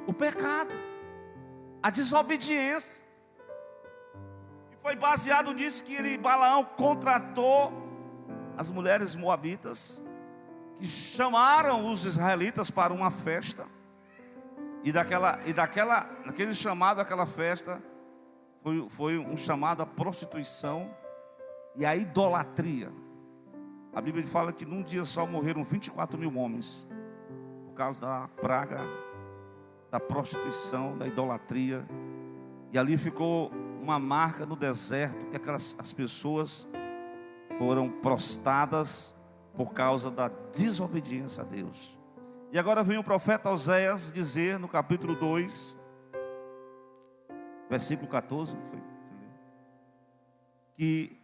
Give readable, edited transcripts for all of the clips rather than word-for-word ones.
o pecado, a desobediência. E foi baseado nisso que Balaão contratou as mulheres moabitas, que chamaram os israelitas para uma festa. E naquele chamado, aquela festa, foi um chamado à prostituição e à idolatria. A Bíblia fala que num dia só morreram 24 mil homens, por causa da praga, da prostituição, da idolatria. E ali ficou uma marca no deserto, que as pessoas foram prostradas por causa da desobediência a Deus. E agora vem o profeta Oséias dizer no capítulo 2, versículo 14, que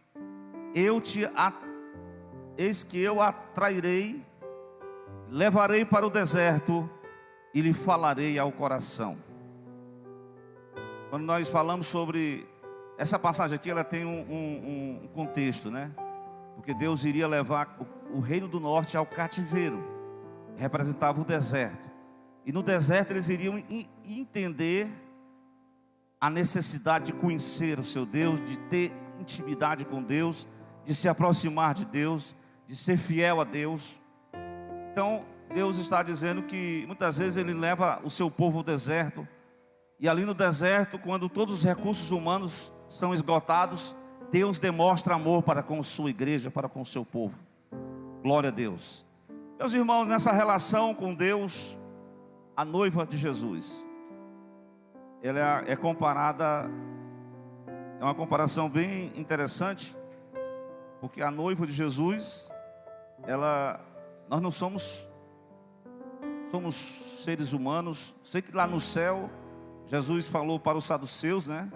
eis que eu atrairei, levarei para o deserto e lhe falarei ao coração. Quando nós falamos sobre essa passagem aqui, ela tem um contexto, né? Porque Deus iria levar o reino do norte ao cativeiro, representava o deserto. E no deserto eles iriam entender a necessidade de conhecer o seu Deus, de ter intimidade com Deus, de se aproximar de Deus, de ser fiel a Deus. Então Deus está dizendo que muitas vezes Ele leva o seu povo ao deserto. E ali no deserto, quando todos os recursos humanos são esgotados, Deus demonstra amor para com sua igreja, para com o seu povo. Glória a Deus. Meus irmãos, nessa relação com Deus, a noiva de Jesus, ela é comparada, é uma comparação bem interessante, porque a noiva de Jesus, nós não somos seres humanos. Sei que lá no céu, Jesus falou para os saduceus, né?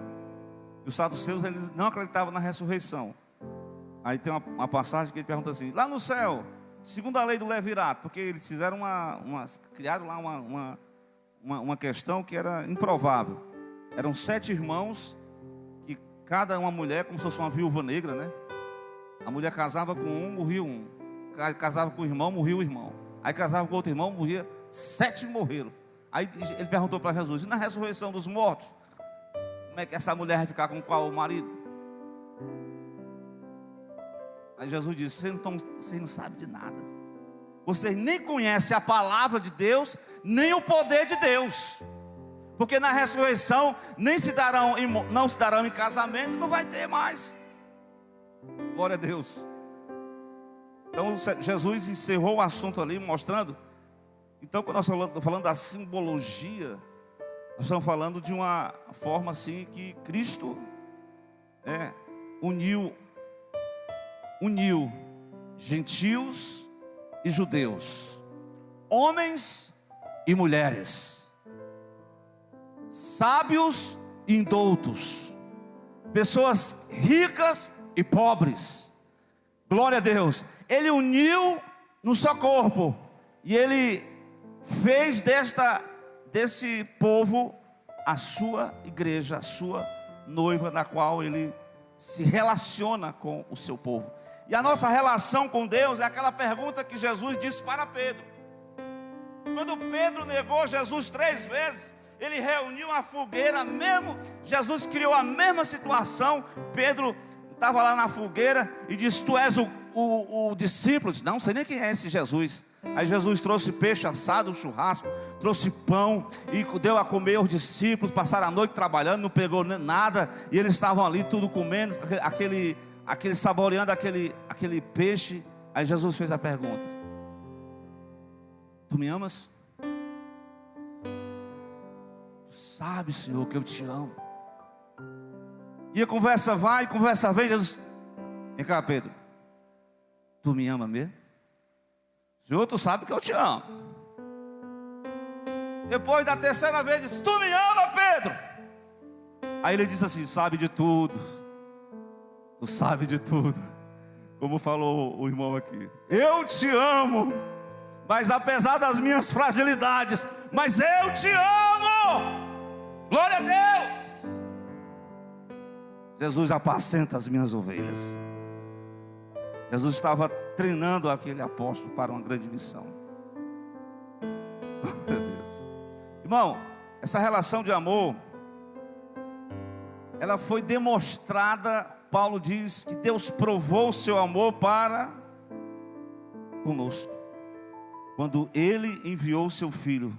E os saduceus, eles não acreditavam na ressurreição. Aí tem uma passagem que ele pergunta assim: lá no céu, segundo a lei do levirato, porque eles fizeram criaram lá uma questão que era improvável. Eram 7 irmãos, que cada uma mulher, como se fosse uma viúva negra, né? A mulher casava com um, morria um. Casava com o irmão, morria o irmão. Aí casava com outro irmão, morria, 7 morreram. Aí ele perguntou para Jesus: e na ressurreição dos mortos, como é que essa mulher vai ficar com qual marido? Aí Jesus disse: vocês não sabem de nada. Vocês nem conhecem a palavra de Deus, nem o poder de Deus. Porque na ressurreição não se darão em casamento, não vai ter mais. Glória a Deus. Então Jesus encerrou o assunto ali, mostrando. Então quando nós estamos falando da simbologia, nós estamos falando de uma forma assim que Cristo uniu gentios e judeus, homens e mulheres, sábios e indoutos, pessoas ricas e pobres. Glória a Deus. Ele uniu no seu corpo, e Ele fez desse povo a sua igreja, a sua noiva, na qual Ele se relaciona com o seu povo. E a nossa relação com Deus é aquela pergunta que Jesus disse para Pedro. Quando Pedro negou Jesus 3 vezes, ele reuniu a fogueira mesmo. Jesus criou a mesma situação. Pedro estava lá na fogueira e disse: tu és o discípulo. Disse: não sei nem quem é esse Jesus. Aí Jesus trouxe peixe assado, um churrasco, trouxe pão e deu a comer aos discípulos. Passaram a noite trabalhando, não pegou nada, e eles estavam ali tudo comendo, aquele saboreando aquele peixe. Aí Jesus fez a pergunta: tu me amas? Tu sabes, Senhor, que eu te amo. E a conversa vai, conversa vem. Jesus: vem cá, Pedro, tu me ama mesmo? Senhor, tu sabe que eu te amo. Depois da 3ª vez, disse: tu me ama, Pedro? Aí ele disse assim: sabe de tudo. Tu sabe de tudo. Como falou o irmão aqui: eu te amo, mas apesar das minhas fragilidades, mas eu te amo. Glória a Deus. Jesus apacenta as minhas ovelhas. Jesus estava treinando aquele apóstolo para uma grande missão. Glória a Deus. Irmão, essa relação de amor, ela foi demonstrada. Paulo diz que Deus provou o seu amor para conosco, quando Ele enviou o seu Filho,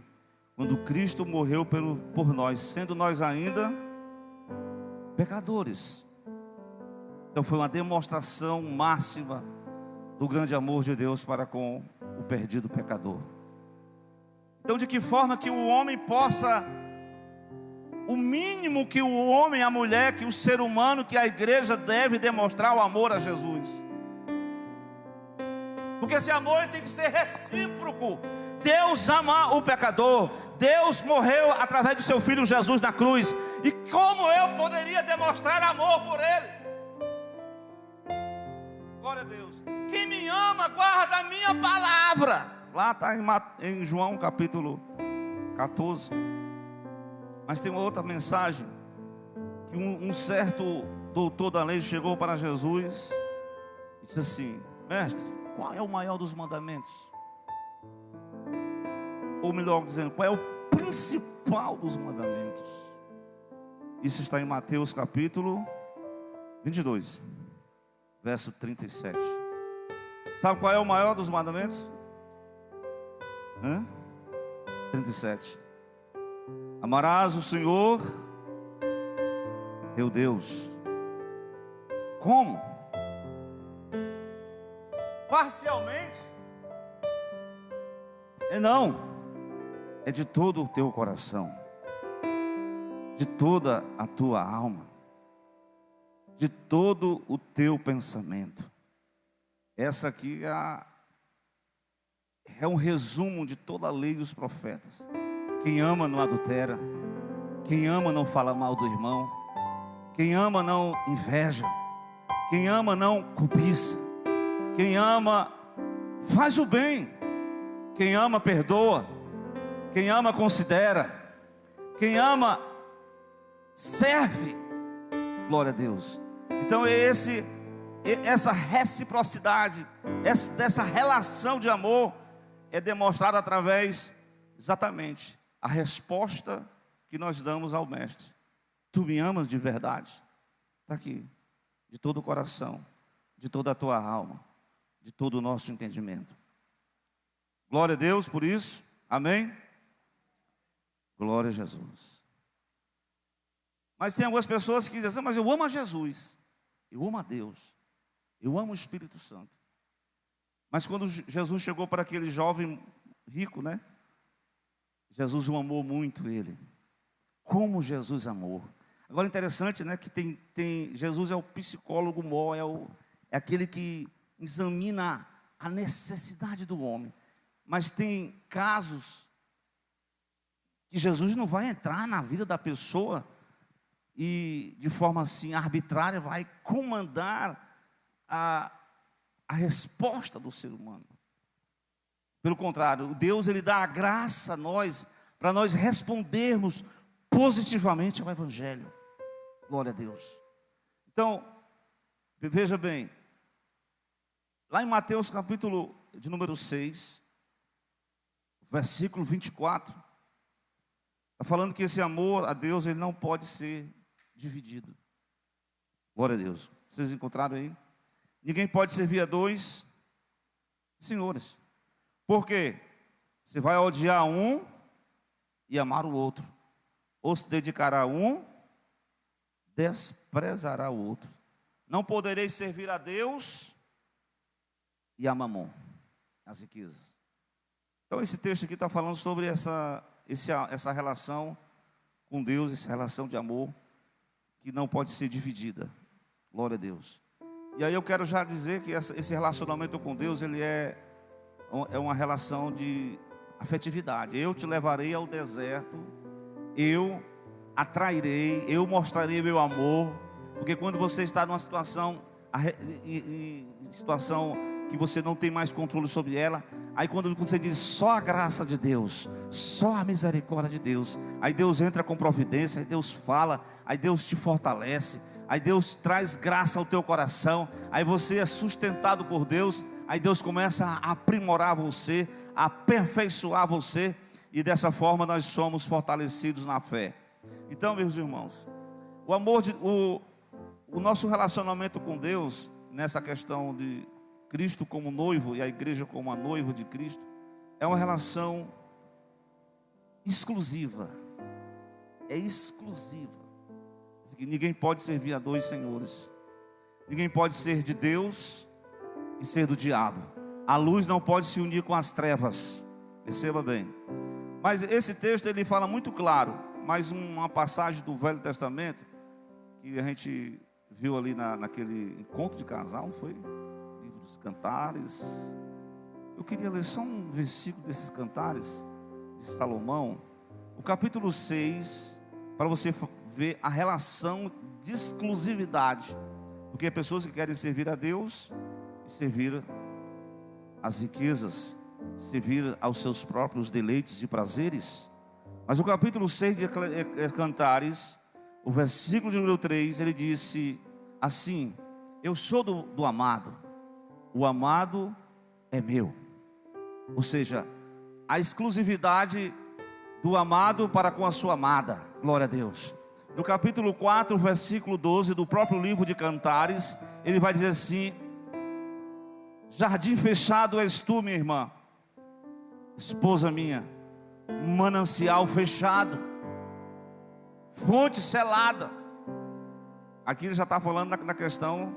quando Cristo morreu por nós, sendo nós ainda pecadores. Então foi uma demonstração máxima do grande amor de Deus para com o perdido pecador. Então, de que forma que o homem possa, o mínimo que o homem, a mulher, que o ser humano, que a igreja deve demonstrar o amor a Jesus? Porque esse amor tem que ser recíproco. Deus ama o pecador, Deus morreu através do seu Filho Jesus na cruz, e como eu poderia demonstrar amor por Ele? Glória a Deus. Quem me ama guarda a minha palavra. Lá está em João capítulo 14. Mas tem uma outra mensagem, que um certo doutor da lei chegou para Jesus e disse assim: mestre, qual é o maior dos mandamentos? Ou melhor dizendo, qual é o principal dos mandamentos? Isso está em Mateus capítulo 22, verso 37. Sabe qual é o maior dos mandamentos? 37. Amarás o Senhor teu Deus. Como? Parcialmente? Não, é de todo o teu coração, de toda a tua alma, de todo o teu pensamento. Essa aqui é um resumo de toda a lei dos profetas. Quem ama não adultera, quem ama não fala mal do irmão, quem ama não inveja, quem ama não cobiça, quem ama faz o bem, quem ama perdoa, quem ama considera, quem ama serve. Glória a Deus. Então essa reciprocidade, essa relação de amor é demonstrada através, exatamente, a resposta que nós damos ao Mestre. Tu me amas de verdade? Está aqui, de todo o coração, de toda a tua alma, de todo o nosso entendimento. Glória a Deus por isso, amém? Glória a Jesus. Mas tem algumas pessoas que dizem assim: mas eu amo a Jesus, eu amo a Deus, eu amo o Espírito Santo. Mas quando Jesus chegou para aquele jovem rico, né? Jesus o amou muito ele. Como Jesus amou. Agora interessante, né? Que Jesus é o psicólogo maior, é aquele que examina a necessidade do homem. Mas tem casos que Jesus não vai entrar na vida da pessoa e de forma assim arbitrária vai comandar a resposta do ser humano. Pelo contrário, Deus ele dá a graça a nós, para nós respondermos positivamente ao Evangelho. Glória a Deus. Então, veja bem, lá em Mateus capítulo de número 6, versículo 24, está falando que esse amor a Deus ele não pode ser dividido. Glória a Deus. Vocês encontraram aí? Ninguém pode servir a dois senhores. Por quê? Você vai odiar um e amar o outro. Ou se dedicará a um, desprezará o outro. Não podereis servir a Deus e a Mamon, as riquezas. Então esse texto aqui está falando sobre essa relação com Deus, essa relação de amor que não pode ser dividida. Glória a Deus. E aí eu quero já dizer que esse relacionamento com Deus, ele é uma relação de afetividade. Eu te levarei ao deserto, eu atrairei, eu mostrarei meu amor. Porque quando você está numa situação que você não tem mais controle sobre ela, aí quando você diz só a graça de Deus, só a misericórdia de Deus, aí Deus entra com providência, aí Deus fala, aí Deus te fortalece, aí Deus traz graça ao teu coração, aí você é sustentado por Deus, aí Deus começa a aprimorar você, a aperfeiçoar você, e dessa forma nós somos fortalecidos na fé. Então, meus irmãos, o nosso relacionamento com Deus, nessa questão de Cristo como noivo e a igreja como a noiva de Cristo, é uma relação exclusiva. É exclusiva. Ninguém pode servir a dois senhores. Ninguém pode ser de Deus e ser do diabo. A luz não pode se unir com as trevas. Perceba bem. Mas esse texto ele fala muito claro. Mais uma passagem do Velho Testamento que a gente viu ali naquele encontro de casal, não foi? Livro dos Cantares. Eu queria ler só um versículo desses Cantares de Salomão, o capítulo 6, para você ver a relação de exclusividade. Porque pessoas que querem servir a Deus e servir às riquezas, servir aos seus próprios deleites e prazeres. Mas o capítulo 6 de Cantares, o versículo de número 3, ele disse assim: eu sou do amado, o amado é meu. Ou seja, a exclusividade do amado para com a sua amada. Glória a Deus. No capítulo 4, versículo 12 do próprio livro de Cantares, ele vai dizer assim: jardim fechado és tu, minha irmã, esposa minha, manancial fechado, fonte selada. Aqui ele já está falando na questão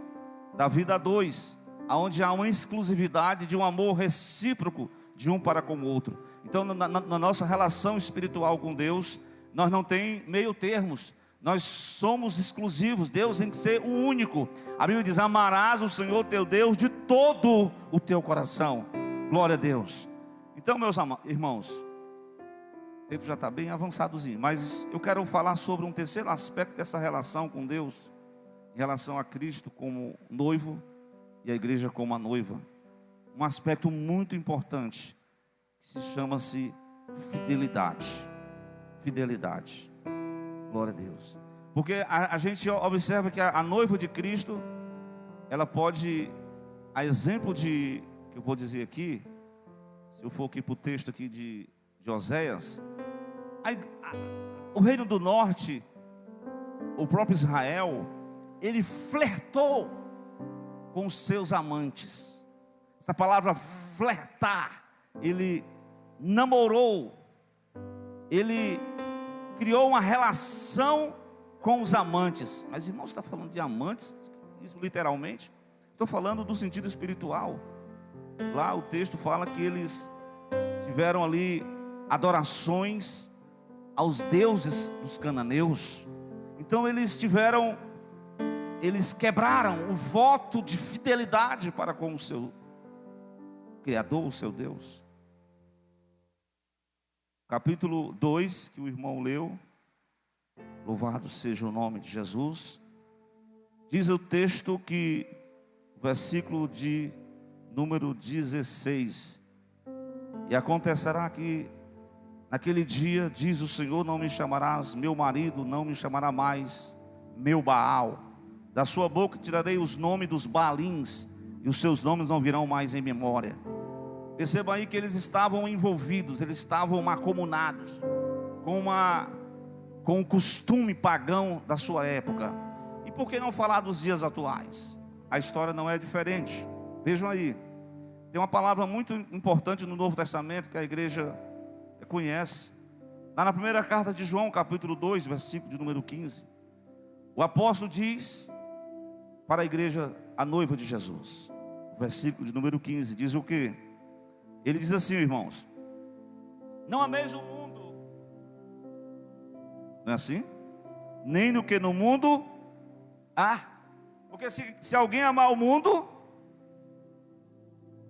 da vida a dois, onde há uma exclusividade de um amor recíproco de um para com o outro. Então na nossa relação espiritual com Deus, nós não tem meio termos, nós somos exclusivos. Deus tem que ser o único. A Bíblia diz: amarás o Senhor teu Deus de todo o teu coração. Glória a Deus. Então, meus irmãos, o tempo já está bem avançadozinho, mas eu quero falar sobre um terceiro aspecto dessa relação com Deus, em relação a Cristo como noivo e a igreja como a noiva. Um aspecto muito importante, que se chama-se fidelidade. Fidelidade. Glória a Deus. Porque a gente observa que a noiva de Cristo, ela pode, a exemplo de, que eu vou dizer aqui, se eu for aqui para o texto aqui de Oséias, o reino do norte, o próprio Israel, ele flertou com os seus amantes. Essa palavra flertar, ele namorou, ele criou uma relação com os amantes. Mas irmão, você está falando de amantes? Isso literalmente? Estou falando do sentido espiritual. Lá o texto fala que eles tiveram ali adorações aos deuses dos cananeus. Então eles quebraram o voto de fidelidade para com o seu Criador, o seu Deus. Capítulo 2, que o irmão leu, louvado seja o nome de Jesus, diz o texto que, versículo de número 16, e acontecerá que naquele dia, diz o Senhor, não me chamarás meu marido, não me chamará mais meu Baal, da sua boca tirarei os nomes dos Baalins, e os seus nomes não virão mais em memória. Perceba aí que eles estavam envolvidos, eles estavam macomunados com o costume pagão da sua época. E por que não falar dos dias atuais? A história não é diferente. Vejam aí, tem uma palavra muito importante no Novo Testamento que a igreja conhece. Lá na primeira carta de João, capítulo 2, versículo de número 15, o apóstolo diz para a igreja, a noiva de Jesus, versículo de número 15, diz o quê? Ele diz assim, irmãos: não ameis o mundo, não é assim? Nem no que no mundo há. Porque se alguém amar o mundo,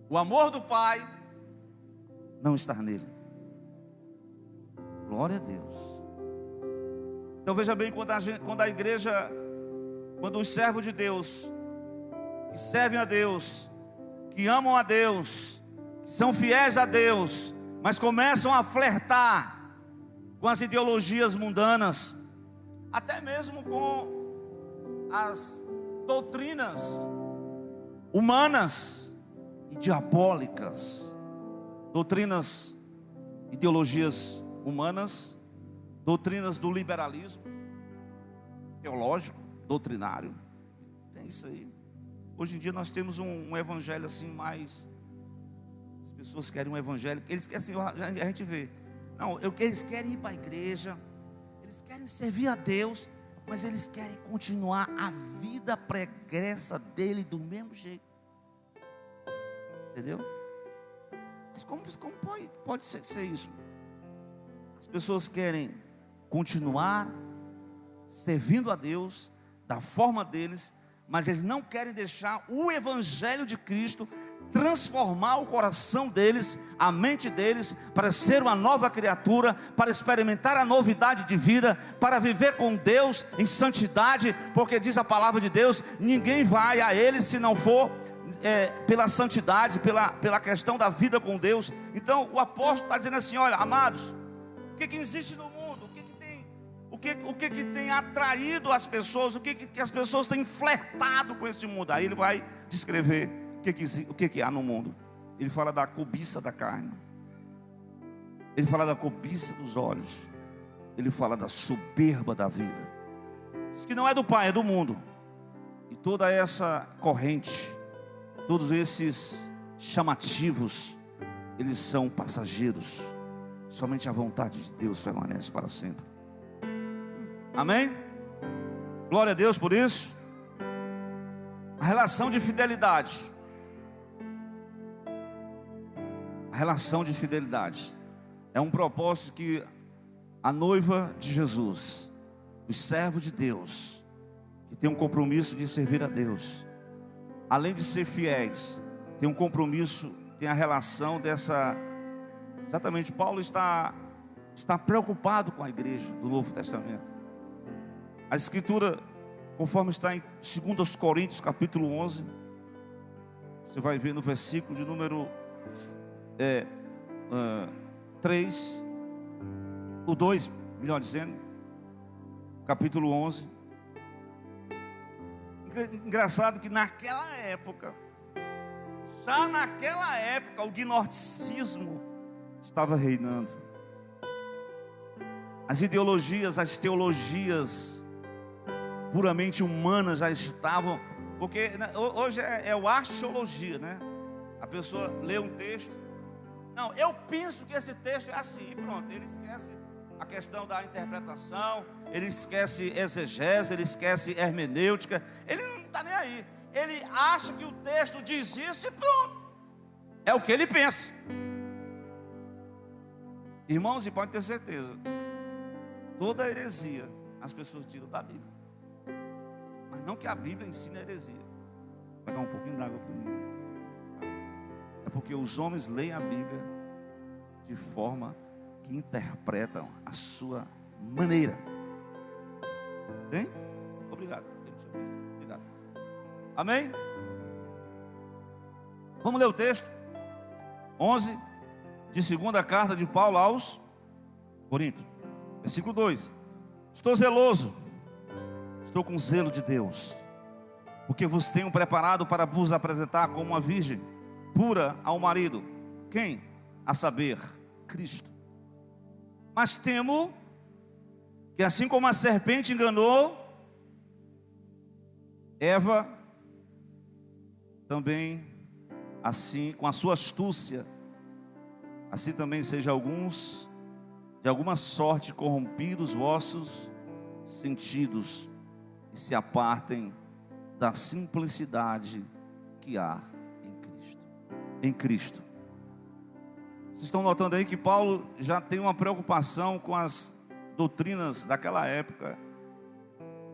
o amor do Pai não está nele. Glória a Deus. Então veja bem, quando a igreja, quando os servos de Deus, que servem a Deus, que amam a Deus, que são fiéis a Deus, mas começam a flertar com as ideologias mundanas, até mesmo com as doutrinas humanas e diabólicas, doutrinas ideologias humanas, doutrinas do liberalismo teológico, doutrinário. Tem isso aí. Hoje em dia nós temos um evangelho assim mais... As pessoas querem um evangelho, eles querem assim, a gente vê. Não, eles querem ir para a igreja, eles querem servir a Deus, mas eles querem continuar a vida pregressa dele do mesmo jeito. Entendeu? Mas como pode ser isso? As pessoas querem continuar servindo a Deus da forma deles, mas eles não querem deixar o evangelho de Cristo transformar o coração deles, a mente deles, para ser uma nova criatura, para experimentar a novidade de vida, para viver com Deus em santidade, porque diz a palavra de Deus: ninguém vai a Ele se não for pela santidade, pela questão da vida com Deus. Então o apóstolo está dizendo assim: olha, amados, o que existe no mundo? O que tem atraído as pessoas? O que as pessoas têm flertado com esse mundo? Aí ele vai descrever o que há no mundo. Ele fala da cobiça da carne, ele fala da cobiça dos olhos, ele fala da soberba da vida. Diz que não é do Pai, é do mundo. E toda essa corrente, todos esses chamativos, eles são passageiros. Somente a vontade de Deus permanece para sempre. Amém? Glória a Deus por isso. A relação de fidelidade. A relação de fidelidade é um propósito que a noiva de Jesus, os servos de Deus, que tem um compromisso de servir a Deus, além de ser fiéis, tem um compromisso, tem a relação dessa... Exatamente, Paulo está preocupado com a igreja do Novo Testamento. A Escritura, conforme está em 2 Coríntios capítulo 11, você vai ver no versículo de número 3, o 2, melhor dizendo, capítulo 11. Engraçado que naquela época, já naquela época, o gnosticismo estava reinando. As ideologias, as teologias puramente humanas já estavam, porque hoje é o axiologia, né? A pessoa lê um texto, não, eu penso que esse texto é assim, e pronto, ele esquece a questão da interpretação, ele esquece exegese, ele esquece hermenêutica, ele não está nem aí, ele acha que o texto diz isso e pronto, é o que ele pensa. Irmãos, e pode ter certeza, toda heresia as pessoas tiram da Bíblia, mas não que a Bíblia ensine a heresia. Vou pegar um pouquinho d'água para mim. É porque os homens leem a Bíblia de forma que interpretam a sua maneira. Tem? Obrigado. Obrigado. Amém? Vamos ler o texto 11 de segunda carta de Paulo aos Coríntios, versículo 2. Estou zeloso, estou com zelo de Deus, porque vos tenho preparado para vos apresentar como uma virgem pura ao marido. Quem? A saber, Cristo. Mas temo que assim como a serpente enganou Eva, também assim, com a sua astúcia, assim também seja alguns de alguma sorte corrompidos vossos sentidos e se apartem da simplicidade que há em Cristo. Vocês estão notando aí que Paulo já tem uma preocupação com as doutrinas daquela época,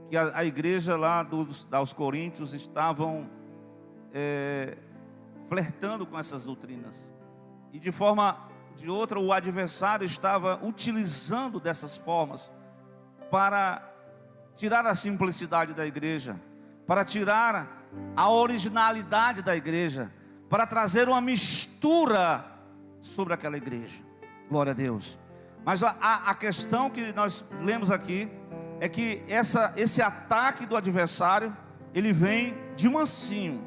que a igreja lá dos Coríntios estavam flertando com essas doutrinas, e de forma de outra o adversário estava utilizando dessas formas para tirar a simplicidade da igreja, para tirar a originalidade da igreja, para trazer uma mistura sobre aquela igreja. Glória a Deus. Mas a questão que nós lemos aqui é que esse ataque do adversário, ele vem de mansinho,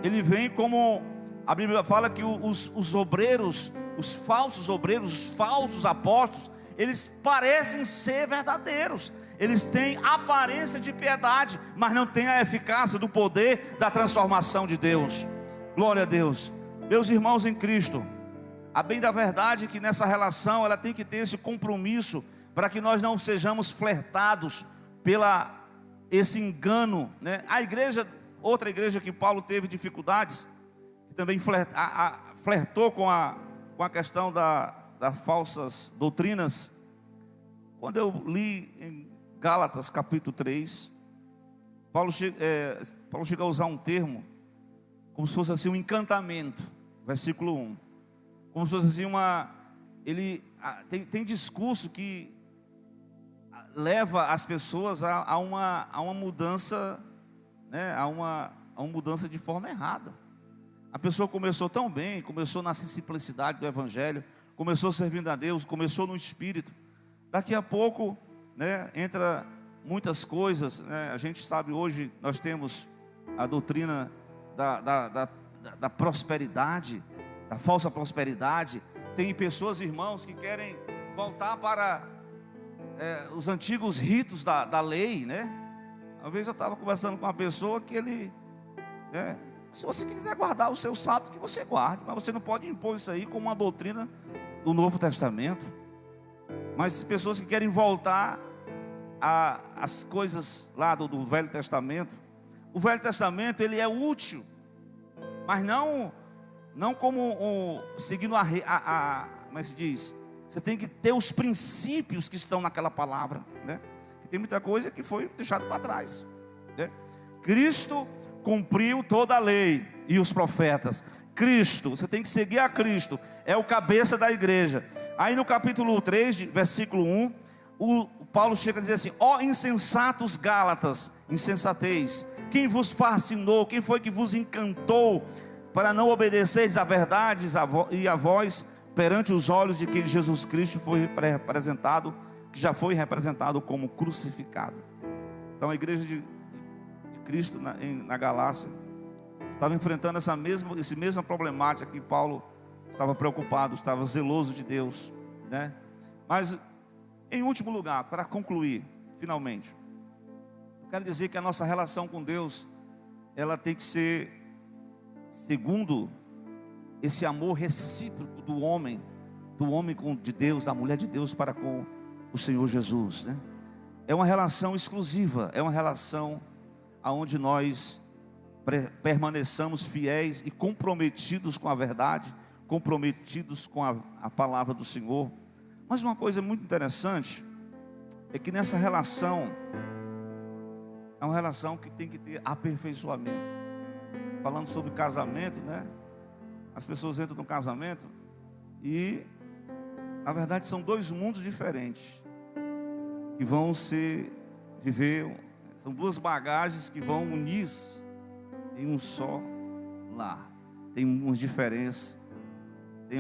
ele vem como a Bíblia fala que os obreiros os falsos obreiros, os falsos apóstolos, eles parecem ser verdadeiros, eles têm aparência de piedade, mas não têm a eficácia do poder da transformação de Deus. Glória a Deus. Meus irmãos em Cristo, a bem da verdade que nessa relação ela tem que ter esse compromisso, para que nós não sejamos flertados esse engano, né? A igreja, outra igreja que Paulo teve dificuldades, que também flertou com a questão das falsas doutrinas. Quando eu li em Gálatas capítulo 3, Paulo chega a usar um termo, como se fosse assim um encantamento, versículo 1, como se fosse assim tem discurso que leva as pessoas a uma mudança, né, a uma mudança de forma errada. A pessoa começou tão bem, começou na simplicidade do Evangelho, começou servindo a Deus, começou no Espírito. Daqui a pouco, né, entra muitas coisas, né? A gente sabe hoje, nós temos a doutrina da prosperidade, da falsa prosperidade. Tem pessoas, irmãos, que querem voltar para os antigos ritos da lei, né? Uma vez eu estava conversando com uma pessoa que se você quiser guardar o seu sábado, que você guarde, mas você não pode impor isso aí como uma doutrina do Novo Testamento. Mas pessoas que querem voltar às coisas lá do Velho Testamento. O Velho Testamento, ele é útil, mas não como seguindo como é que se diz? Você tem que ter os princípios que estão naquela palavra, né? E tem muita coisa que foi deixado para trás, né? Cristo cumpriu toda a lei e os profetas. Cristo, você tem que seguir a Cristo, é o cabeça da igreja. Aí no capítulo 3, versículo 1, o Paulo chega a dizer assim: ó insensatos Gálatas, insensatez, quem vos fascinou, quem foi que vos encantou, para não obedeceres a verdades e a vós, perante os olhos de quem Jesus Cristo foi representado, que já foi representado como crucificado. Então a igreja de Cristo na Galácia estava enfrentando essa mesma problemática que Paulo estava preocupado, estava zeloso de Deus, né? Mas em último lugar, para concluir finalmente, eu quero dizer que a nossa relação com Deus, ela tem que ser segundo esse amor recíproco do homem de Deus, da mulher de Deus para com o Senhor Jesus, né? É uma relação exclusiva, é uma relação aonde nós permaneçamos fiéis e comprometidos com a verdade, comprometidos com a palavra do Senhor. Mas uma coisa muito interessante é que nessa relação é uma relação que tem que ter aperfeiçoamento. Falando sobre casamento, né? As pessoas entram no casamento e, na verdade, são dois mundos diferentes que vão viver. São duas bagagens que vão unir em um só lar. Tem algumas diferenças, tem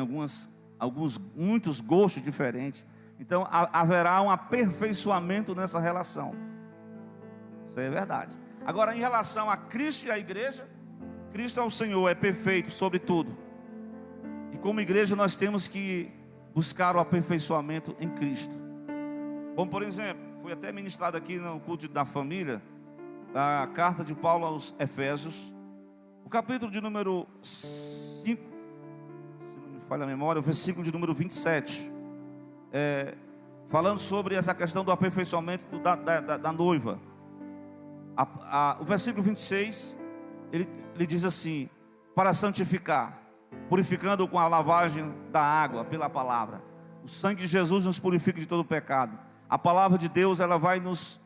muitos gostos diferentes. Então haverá um aperfeiçoamento nessa relação. Isso é verdade. Agora, em relação a Cristo e a igreja, Cristo é o Senhor, é perfeito sobre tudo. E como igreja nós temos que buscar o aperfeiçoamento em Cristo. Como por exemplo, foi até ministrado aqui no culto da família, a carta de Paulo aos Efésios, o capítulo de número 5, se não me falha a memória, o versículo de número 27, falando sobre essa questão do aperfeiçoamento da noiva. O versículo 26, ele diz assim: para santificar, purificando com a lavagem da água pela palavra. O sangue de Jesus nos purifica de todo pecado. A palavra de Deus, ela vai nos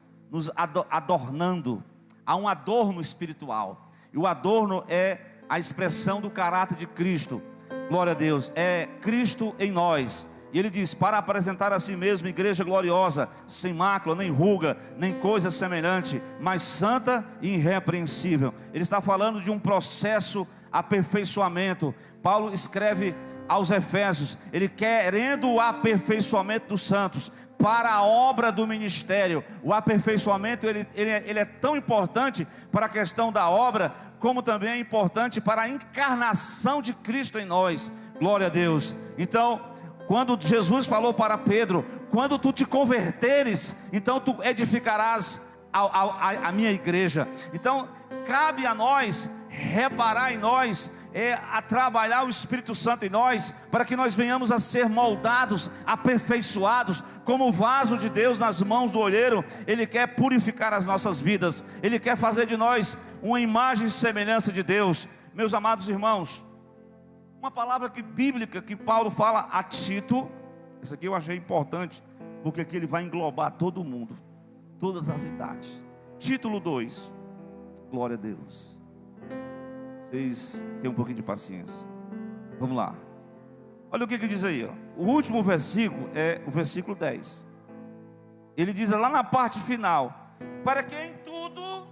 adornando. Há um adorno espiritual, e o adorno é a expressão do caráter de Cristo. Glória a Deus, é Cristo em nós. E ele diz: para apresentar a si mesmo igreja gloriosa, sem mácula, nem ruga, nem coisa semelhante, mas santa e irrepreensível. Ele está falando de um processo aperfeiçoamento. Paulo escreve aos Efésios, ele querendo o aperfeiçoamento dos santos para a obra do ministério. O aperfeiçoamento ele é tão importante para a questão da obra, como também é importante para a encarnação de Cristo em nós. Glória a Deus. Então, quando Jesus falou para Pedro: quando tu te converteres, então tu edificarás a minha igreja. Então, cabe a nós reparar em nós, a trabalhar o Espírito Santo em nós, para que nós venhamos a ser moldados, aperfeiçoados, como o vaso de Deus nas mãos do olheiro. Ele quer purificar as nossas vidas, Ele quer fazer de nós uma imagem e semelhança de Deus. Meus amados irmãos, uma palavra bíblica que Paulo fala a Tito, essa aqui eu achei importante, porque aqui ele vai englobar todo mundo, todas as idades. Título 2, glória a Deus. Vocês tenham um pouquinho de paciência. Vamos lá. Olha o que diz aí, ó. O último versículo é o versículo 10. Ele diz lá na parte final: para que em tudo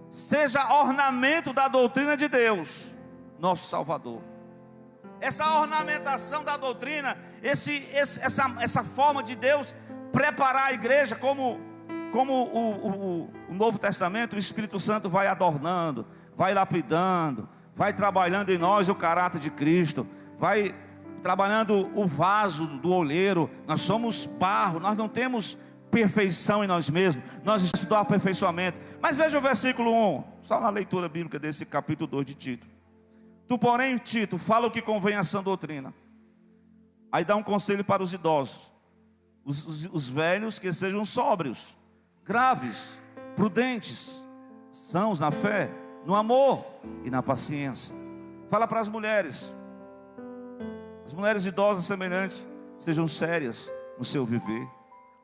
seja ornamento da doutrina de Deus, nosso Salvador. Essa ornamentação da doutrina, essa forma de Deus preparar a igreja, como o Novo Testamento, o Espírito Santo vai adornando, vai lapidando, vai trabalhando em nós o caráter de Cristo, vai trabalhando o vaso do oleiro. Nós somos barro, nós não temos perfeição em nós mesmos, nós estudamos o aperfeiçoamento. Mas veja o versículo 1, só na leitura bíblica desse capítulo 2 de Tito. Tu, porém, Tito, fala o que convém a sã doutrina. Aí dá um conselho para os idosos, os velhos, que sejam sóbrios, graves, prudentes, sãos na fé, no amor e na paciência. Fala para as mulheres idosas semelhantes, sejam sérias no seu viver,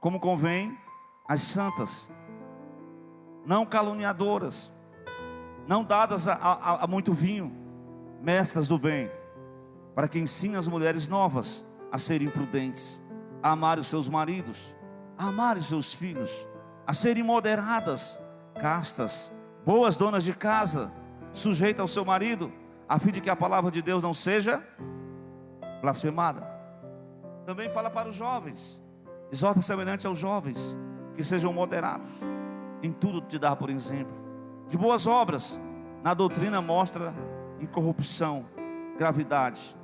como convém às santas, não caluniadoras, não dadas a muito vinho, mestras do bem, para que ensine as mulheres novas a serem prudentes, a amar os seus maridos, a amar os seus filhos, a serem moderadas, castas, boas donas de casa, sujeitas ao seu marido, a fim de que a palavra de Deus não seja blasfemada. Também fala para os jovens, exorta semelhante aos jovens, que sejam moderados, em tudo te dá por exemplo, de boas obras, na doutrina mostra incorrupção, gravidade.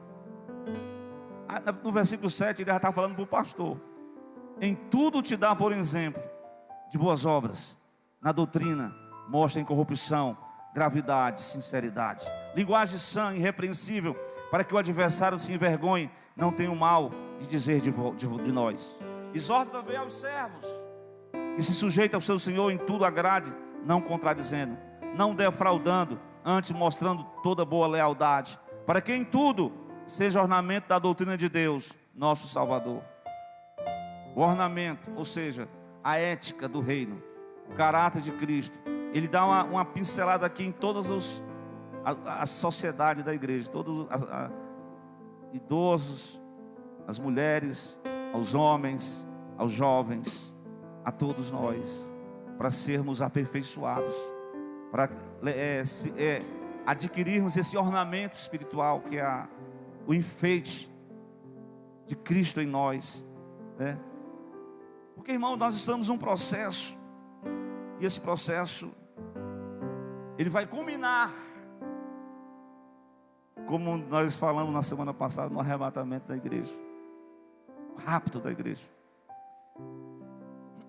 No versículo 7 ele já está falando para o pastor: em tudo te dá por exemplo de boas obras, na doutrina mostra incorrupção, gravidade, sinceridade, linguagem sã, irrepreensível, para que o adversário se envergonhe, não tenha o mal de dizer de nós. Exorta também aos servos, que se sujeitem ao seu Senhor em tudo agrade, não contradizendo, não defraudando, antes mostrando toda boa lealdade, para que em tudo seja ornamento da doutrina de Deus, nosso Salvador. O ornamento, ou seja, a ética do reino, o caráter de Cristo. Ele dá uma pincelada aqui em todas a sociedade da igreja, todos idosos, as mulheres, aos homens, aos jovens, a todos nós, para sermos aperfeiçoados, para adquirirmos esse ornamento espiritual, que é o enfeite de Cristo em nós, né? Porque, irmão, nós estamos num processo, e esse processo ele vai culminar, como nós falamos na semana passada, no arrebatamento da igreja, o rapto da igreja.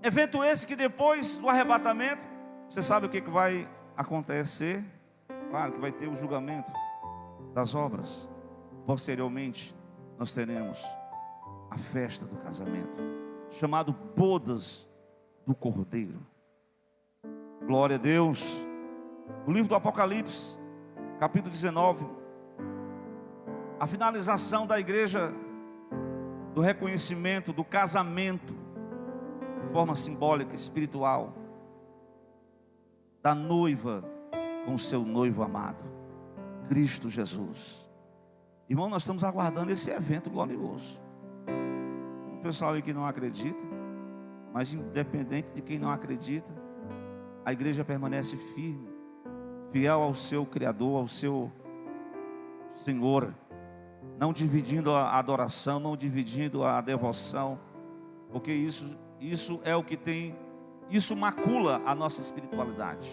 Evento esse que depois do arrebatamento, você sabe o que vai acontecer? Claro que vai ter o julgamento das obras. Posteriormente nós teremos a festa do casamento, chamado bodas do Cordeiro. Glória a Deus. O livro do Apocalipse, capítulo 19, a finalização da igreja, do reconhecimento do casamento, de forma simbólica, espiritual, da noiva com o seu noivo amado, Cristo Jesus. Irmão, nós estamos aguardando esse evento glorioso. Tem um pessoal aí que não acredita, mas independente de quem não acredita, a igreja permanece firme, fiel ao seu Criador, ao seu Senhor, não dividindo a adoração, não dividindo a devoção, porque isso é o que tem, isso macula a nossa espiritualidade.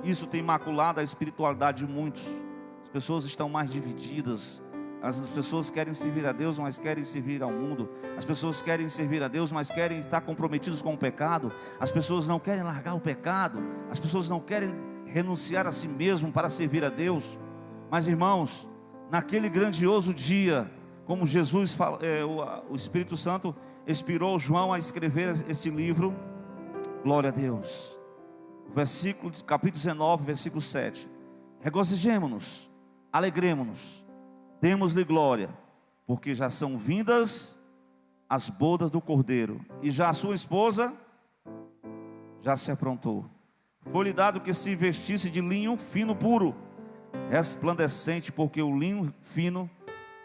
Isso tem maculado a espiritualidade de muitos. As pessoas estão mais divididas, As pessoas querem servir a Deus, mas querem servir ao mundo. As pessoas querem servir a Deus, mas querem estar comprometidos com o pecado. As pessoas não querem largar o pecado. As pessoas não querem renunciar a si mesmo para servir a Deus. Mas, irmãos, naquele grandioso dia, como Jesus fala, o Espírito Santo inspirou João a escrever esse livro. Glória a Deus. Capítulo 19, versículo 7. Regozijemo-nos, alegremo-nos, demos-lhe glória, porque já são vindas as bodas do Cordeiro, e já a sua esposa já se aprontou. Foi-lhe dado que se vestisse de linho fino puro, resplandecente, porque o linho fino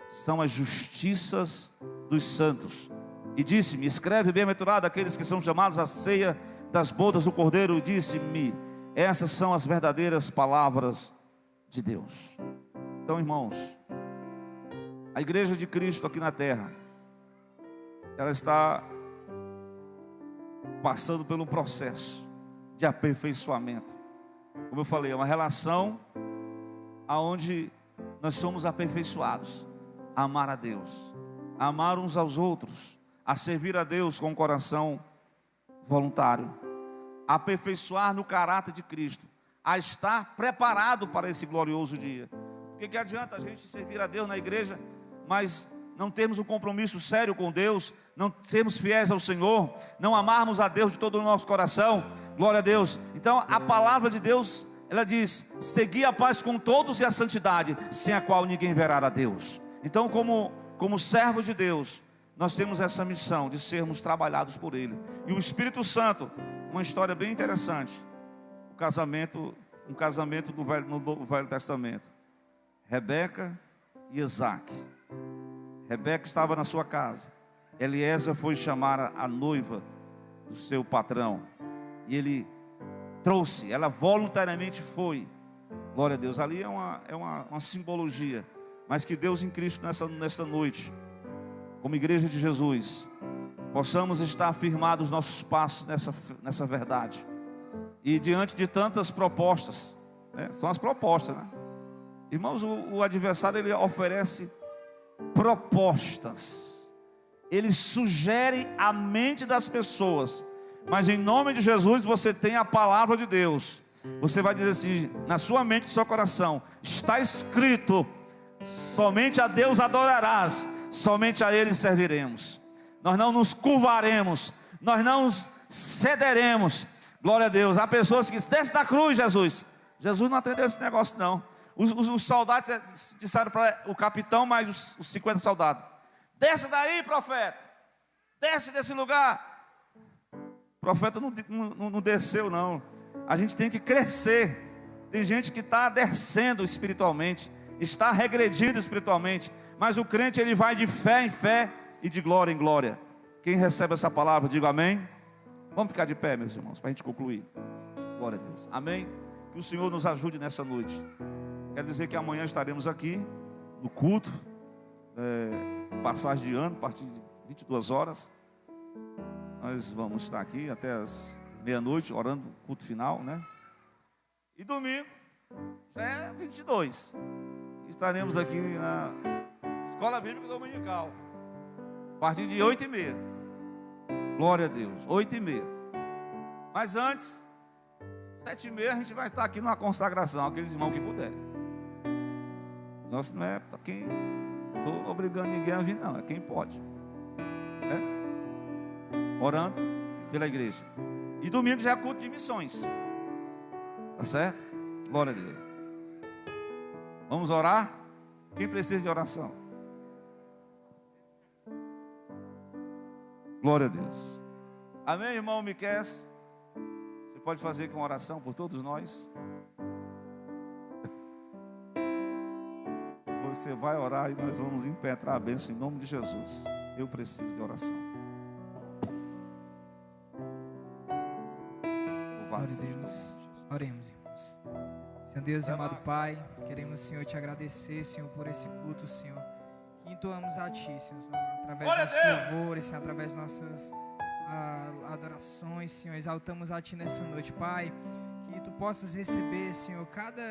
são as justiças dos santos. E disse-me: escreve, bem-aventurado aqueles que são chamados à ceia das bodas do Cordeiro. E disse-me: essas são as verdadeiras palavras de Deus. Então, irmãos, a igreja de Cristo aqui na terra, ela está passando por um processo de aperfeiçoamento. Como eu falei, é uma relação aonde nós somos aperfeiçoados a amar a Deus, a amar uns aos outros, a servir a Deus com o coração voluntário, a aperfeiçoar no caráter de Cristo, a estar preparado para esse glorioso dia. Porque que adianta a gente servir a Deus na igreja, mas não termos um compromisso sério com Deus, não sermos fiéis ao Senhor, não amarmos a Deus de todo o nosso coração? Glória a Deus. Então a palavra de Deus, ela diz: segui a paz com todos e a santidade, sem a qual ninguém verá a Deus. Então, como servos de Deus, nós temos essa missão de sermos trabalhados por Ele. E o Espírito Santo, uma história bem interessante, um casamento no Velho Testamento, Rebeca e Isaac. Rebeca estava na sua casa, Eliezer foi chamar a noiva do seu patrão, e ele trouxe, ela voluntariamente foi. Glória a Deus. Ali é uma simbologia, mas que Deus em Cristo nessa noite, como igreja de Jesus, possamos estar firmados os nossos passos nessa verdade. E diante de tantas propostas, né? São as propostas, né? Irmãos, o adversário, ele oferece propostas, ele sugere a mente das pessoas, mas em nome de Jesus você tem a palavra de Deus. Você vai dizer assim, na sua mente, no seu coração: está escrito, somente a Deus adorarás, somente a Ele serviremos. Nós não nos curvaremos, nós não cederemos. Glória a Deus. Há pessoas que desce da cruz, Jesus não atendeu esse negócio não. Os soldados disseram para o capitão, mais os 50 soldados: desce daí, profeta, desce desse lugar. O profeta não desceu não. A gente tem que crescer. Tem gente que está descendo espiritualmente, está regredindo espiritualmente, mas o crente, ele vai de fé em fé e de glória em glória. Quem recebe essa palavra, diga amém. Vamos ficar de pé, meus irmãos, para a gente concluir. Glória a Deus, amém. Que o Senhor nos ajude nessa noite. Quero dizer que amanhã estaremos aqui no culto, passagem de ano, a partir de 22 horas. Nós vamos estar aqui até as meia-noite, orando o culto final, né? E domingo, já é 22. Estaremos aqui na Escola Bíblica Dominical, a partir de 8h30. Glória a Deus, 8h30. Mas antes, 7h30, a gente vai estar aqui numa consagração, aqueles irmãos que puderem. Nossa, não é para quem, estou obrigando ninguém a vir não, é quem pode, orando pela igreja. E domingo já é culto de missões, tá certo? Glória a Deus. Vamos orar? Quem precisa de oração? Glória a Deus. Amém, irmão Miquel? Você pode fazer com oração por todos nós? Você vai orar e nós vamos impetrar a bênção em nome de Jesus. Eu preciso de oração. Louvado seja Deus. Oremos, irmãos. Senhor Deus e amado Pai, queremos, Senhor, te agradecer, Senhor, por esse culto, Senhor, que entoamos a Ti, Senhor, através dos nossos louvores, Senhor, através das nossas adorações, Senhor, exaltamos a Ti nessa noite, Pai. Que Tu possas receber, Senhor, cada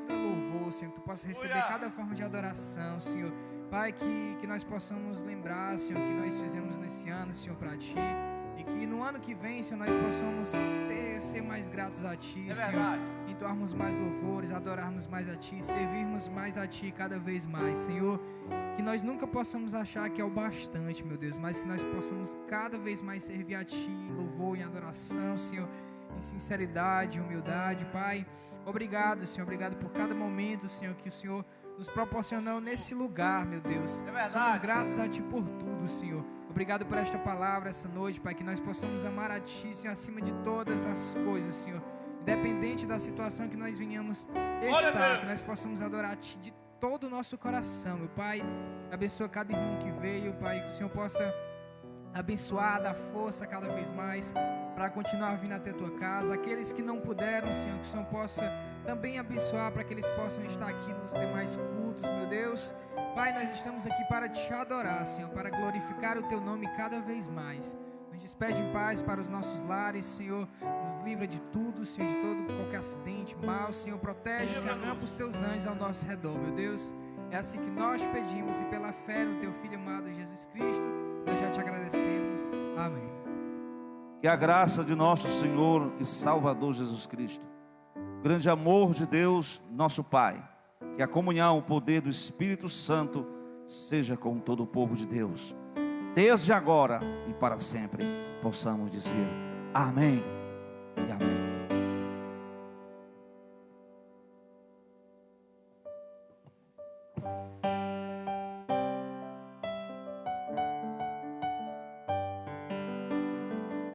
louvor, Senhor, que Tu possas receber cada forma de adoração, Senhor. Pai, que nós possamos lembrar, Senhor, que nós fizemos nesse ano, Senhor, para Ti. E que no ano que vem, Senhor, nós possamos ser mais gratos a Ti, Senhor. Entoarmos mais louvores, adorarmos mais a Ti, servirmos mais a Ti cada vez mais, Senhor. Que nós nunca possamos achar que é o bastante, meu Deus, mas que nós possamos cada vez mais servir a Ti, em louvor, em adoração, Senhor, em sinceridade, humildade, Pai. Obrigado, Senhor, obrigado por cada momento, Senhor, que o Senhor nos proporcionou nesse lugar, meu Deus. Somos gratos a Ti por tudo, Senhor. Obrigado por esta palavra, essa noite, Pai, que nós possamos amar a Ti, Senhor, acima de todas as coisas, Senhor. Independente da situação que nós venhamos estar, que nós possamos adorar a Ti de todo o nosso coração, meu Pai. Abençoa cada irmão que veio, Pai, que o Senhor possa abençoar, dar força cada vez mais para continuar vindo até a Tua casa. Aqueles que não puderam, Senhor, que o Senhor possa também abençoar para que eles possam estar aqui nos demais cultos, meu Deus. Pai, nós estamos aqui para Te adorar, Senhor, para glorificar o Teu nome cada vez mais. Nos despede em paz para os nossos lares, Senhor. Nos livra de tudo, Senhor, de todo qualquer acidente, mal, Senhor. Protege, Senhor, acampa os Teus anjos ao nosso redor, meu Deus. É assim que nós pedimos e pela fé no Teu Filho amado Jesus Cristo, nós já Te agradecemos. Amém. Que a graça de nosso Senhor e Salvador Jesus Cristo, o grande amor de Deus, nosso Pai, que a comunhão, o poder do Espírito Santo seja com todo o povo de Deus, desde agora e para sempre. Possamos dizer amém e amém.